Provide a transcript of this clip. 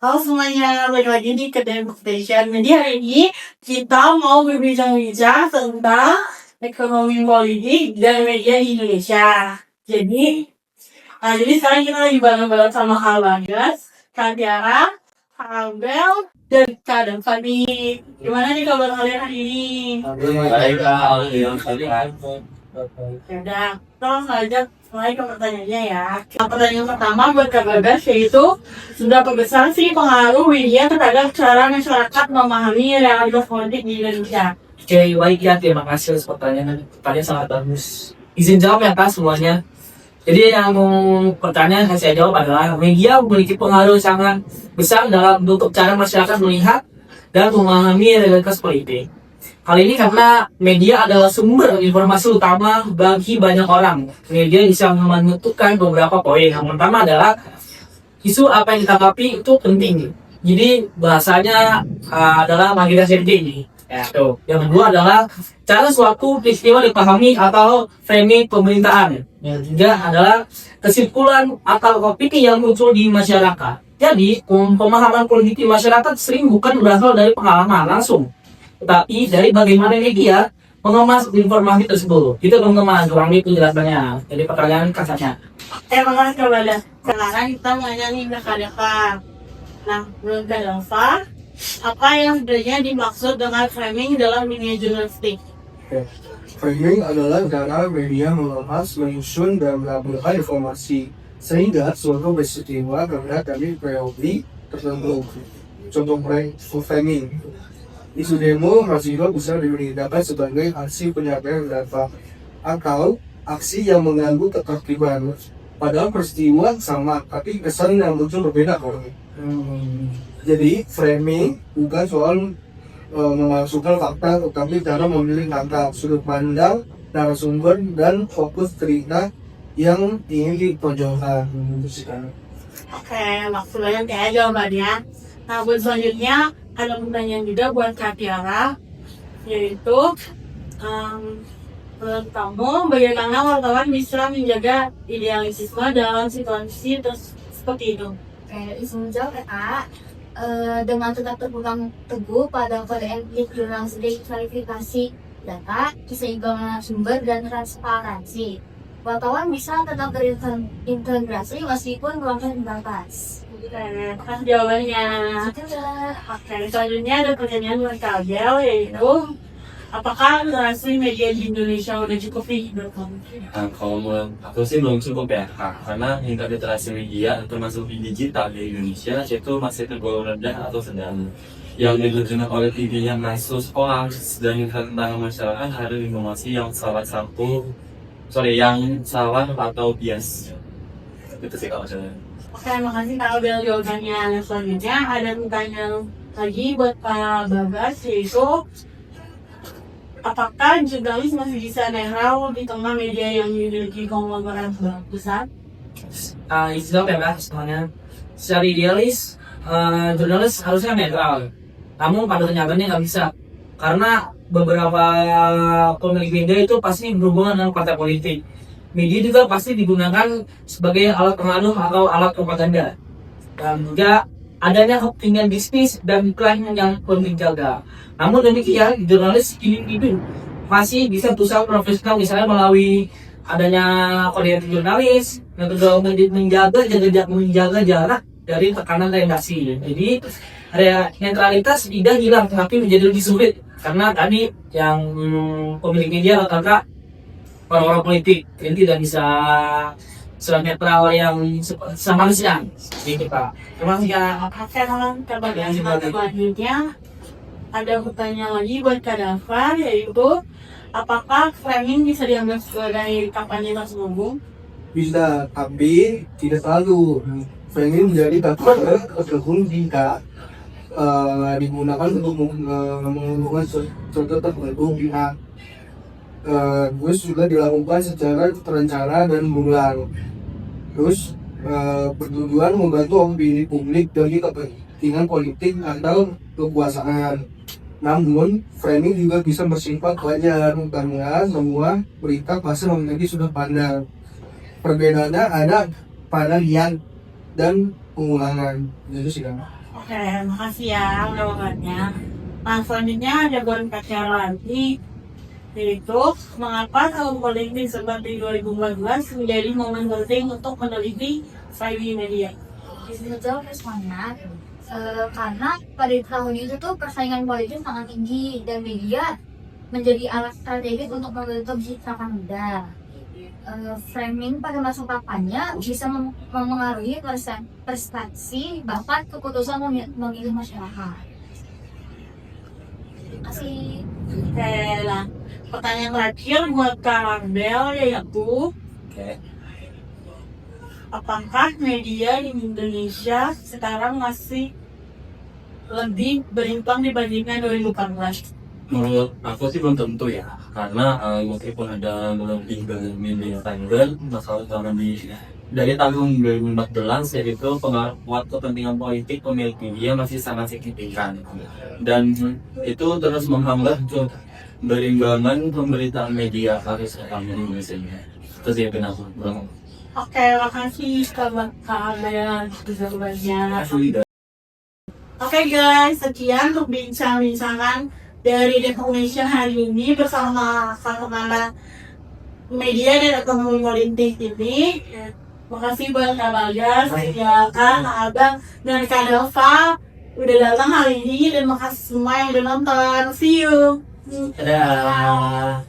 Halo semuanya, balik lagi di Kedai Station. Jadi hari ini kita mau berbincang-bincang tentang ekonomi politik dan media di Indonesia. Jadi sekarang kita lagi bareng-bareng sama Kak Bagas, Kak Tiara, Kak Abel, dan Kak Fani. Gimana nih kabar kalian hari ini? Baik, Yaudah, kita langsung aja mulai ke pertanyaannya ya. Pertanyaan pertama buat Kak Bagas yaitu, seberapa besar sih pengaruh media terhadap cara masyarakat memahami realitas politik di Indonesia? Oke, baik ya, terima kasih atas pertanyaan sangat bagus. Izin jawab ya Kak semuanya. Jadi yang mau pertanyaan saya jawab adalah media memiliki pengaruh sangat besar dalam bentuk cara masyarakat melihat dan memahami realitas politik. Hal ini karena media adalah sumber informasi utama bagi banyak orang. Media bisa menentukan beberapa poin. Yang pertama adalah isu apa yang ditanggapi itu penting. Jadi bahasanya adalah agenda penting. Ya, tuh. Yang kedua adalah cara suatu peristiwa dipahami atau framing pemerintahan. Yang ketiga adalah kesimpulan atau opini yang muncul di masyarakat. Jadi pemahaman politik di masyarakat sering bukan berasal dari pengalaman langsung, tetapi dari bagaimana media mengemas informasi tersebut. Itu teman-teman, kurang lebih penjelasannya. Jadi pertanyaan kasarnya. Makasih Kak Bagas. Sekarang kita nanya nih ke Kak Deva. Nah, menurut Kak Deva, apa yang sebenarnya dimaksud dengan framing dalam dunia jurnalistik? Framing adalah cara media mengemas, menyusun, dan melampirkan informasi sehingga suatu peristiwa terlihat dari teori tertentu. Contoh framing, isu demo mahasiswa bisa didapat sebagai aksi penyampaian data atau aksi yang mengganggu ketertiban. Padahal peristiwa sama, tapi kesan yang muncul berbeda kok. Jadi framing bukan soal memasukkan fakta, tetapi cara memilih kata, sudut pandang, narasumber, dan fokus cerita yang ingin ditonjolkan. Oke, maksudnya kayak jawabannya. Nah, buat selanjutnya ada pertanyaan juga buat Kak Tiara, yaitu menurut kamu bagaimana wartawan bisa menjaga idealisme dalam situasi seperti itu? Izin jawab ya Kak. Dengan tetap berpegang teguh pada kode etik jurnalistik, klarifikasi data, keseimbangan sumber, dan transparansi, wartawan bisa tetap terintegrasi meskipun ruangnya terbatas. Atas jawabannya. Oke, selanjutnya ada pertanyaan buat Kak Abel, yaitu apakah literasi media di Indonesia udah cukup nih menurut kamu? Nah, kalau menurut aku sih belum cukup ya Kak, karena tingkat literasi media termasuk di digital di Indonesia itu masih tergolong rendah atau sedang. Yang diterjemah oleh TV yang kasus hoax dan tentang masyarakat ada informasi yang salah atau bias. Itu sih kalau saya. Oke, makasih Kak Abel jawabannya. Selanjutnya ada pertanyaan lagi buat Kak Bagas, yaitu apakah jurnalis masih bisa netral di tengah media yang memiliki konglomerat besar? Istilah bebas semuanya. Secara idealis, jurnalis harusnya netral. Namun pada kenyataannya nggak bisa. Karena beberapa pemilik media itu pasti berhubungan dengan partai politik. Media juga pasti digunakan sebagai alat pengaruh atau alat propaganda. Dan juga adanya kepentingan bisnis dan iklan yang perlu dijaga. Namun demikian, jurnalis ini masih bisa berusaha profesional, misalnya melalui adanya kode etik jurnalis yang juga menjaga jarak dari tekanan redaksi. Jadi netralitas tidak hilang, tapi menjadi lebih sulit karena tadi yang pemilik media rata-rata orang-orang politik, jadi tidak bisa selain netral yang sama manusia. Gitu Pak. Terima kasih Kak. Oke, Kak Bagas. Selanjutnya ada pertanyaan lagi buat Kak Dava, yaitu apakah framing bisa dianggap sebagai kampanye terselubung? Bisa, tapi tidak selalu. Framing menjadi kampanye terselubung jika digunakan untuk menguntungkan suatu tertentu pihak. Terus juga dilakukan secara terencana dan berulang. Terus bertujuan membantu opini publik dari kepentingan politik atau kekuasaan. Namun, framing juga bisa bersifat wajar karena semua berita pasti memiliki sudut pandang. Perbedaannya ada pada niat dan pengulangan. Itu sih kan. Oke, makasih ya jawabannya. Nah, selanjutnya ada berkaca lagi, yaitu mengapa tahun politik seperti 2014 menjadi momen penting untuk meneliti strategi media. Bisa jawab responnya. Karena pada tahun itu tuh persaingan politik sangat tinggi dan media menjadi alat strategis untuk membentuk citra muda. Framing pada masa kampanye bisa memengaruhi persepsi bahkan keputusan memilih masyarakat. Terima kasih. Oke, nah, pertanyaan terakhir buat Kak Lambel yaitu Oke. apakah media di Indonesia sekarang masih lebih berimbang dibandingkan 2014? Menurut aku sih belum tentu ya, karena meskipun ada lebih dari media tanggal, masalah karena dari tahun 2014 yaitu pengaruh kepentingan politik pemilik media masih sangat signifikan, dan itu terus menghambat berimbangan pemberitaan media pada sekarang di Indonesia. Itu sih yang aku bilang. Oke, makasih Kak Lambel jawabannya. Oke guys, sekian untuk bincang-bincangan dari Information hari ini bersama Kak Media dan Ekonomi Politik ini. Makasih buat Kak Bagas, ya Kak Abang, dan Kak Delva udah datang hari ini, dan makasih semua yang udah nonton. See you. Dadah.